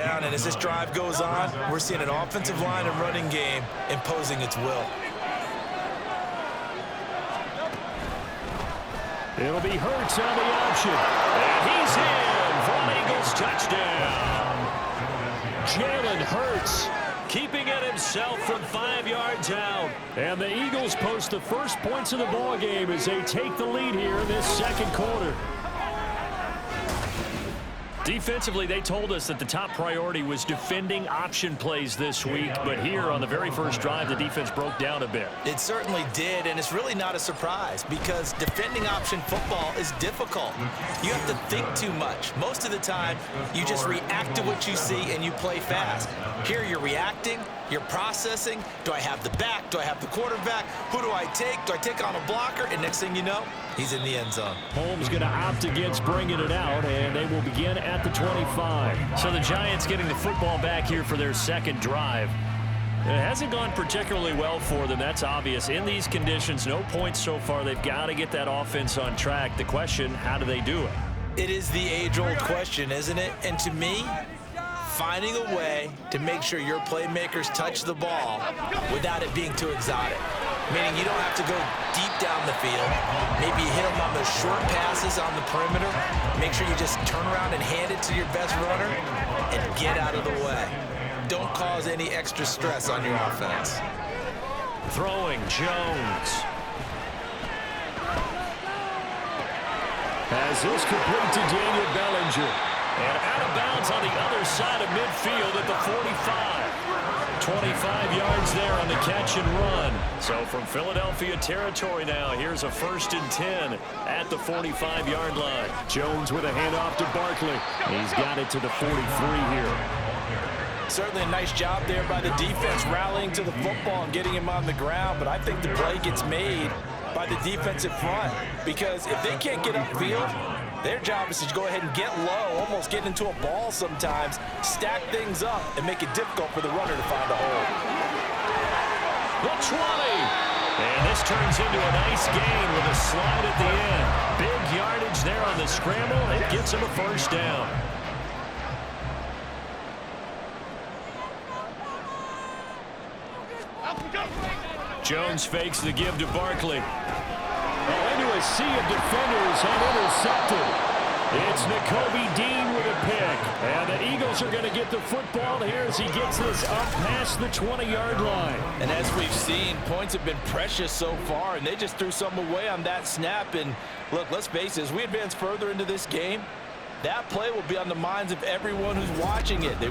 down, and as this drive goes on, we're seeing an offensive line and running game imposing its will. It'll be Hurts on the option. And he's in for an Eagles touchdown. Jalen Hurts keeping it himself from 5 yards out. And the Eagles post the first points of the ball game as they take the lead here in this second quarter. Defensively, they told us that the top priority was defending option plays this week. But here on the very first drive, the defense broke down a bit. It certainly did, and it's really not a surprise because defending option football is difficult. You have to think too much. Most of the time, you just react to what you see and you play fast. Here you're reacting, you're processing. Do I have the back? Do I have the quarterback? Who do I take? Do I take on a blocker? And next thing you know, he's in the end zone. Holmes going to opt against bringing it out, and they will begin at the 25. So the Giants getting the football back here for their second drive. It hasn't gone particularly well for them. That's obvious. In these conditions, no points so far. They've got to get that offense on track. The question, how do they do it? It is the age-old question, isn't it? And to me, finding a way to make sure your playmakers touch the ball without it being too exotic. Meaning you don't have to go deep down the field. Maybe you hit them on those short passes on the perimeter. Make sure you just turn around and hand it to your best runner and get out of the way. Don't cause any extra stress on your offense. Throwing, Jones. As this complete to Daniel Bellinger. And out of bounds on the other side of midfield at the 45. 25 yards there on the catch and run. So from Philadelphia territory now, here's a 1st and 10 at the 45-yard line. Jones with a handoff to Barkley. He's got it to the 43 here. Certainly a nice job there by the defense rallying to the football and getting him on the ground, but I think the play gets made by the defensive front because if they can't get upfield, their job is to go ahead and get low, almost get into a ball sometimes, stack things up, and make it difficult for the runner to find a hole. The 20. And this turns into a nice gain with a slide at the end. Big yardage there on the scramble. It gets him a first down. Jones fakes the give to Barkley. Into a sea of defenders and intercepted. It's Nakobe Dean with a pick. And the Eagles are going to get the football here as he gets this up past the 20-yard line. And as we've seen, points have been precious so far, and they just threw some away on that snap. And look, let's face it, as we advance further into this game, that play will be on the minds of everyone who's watching it. They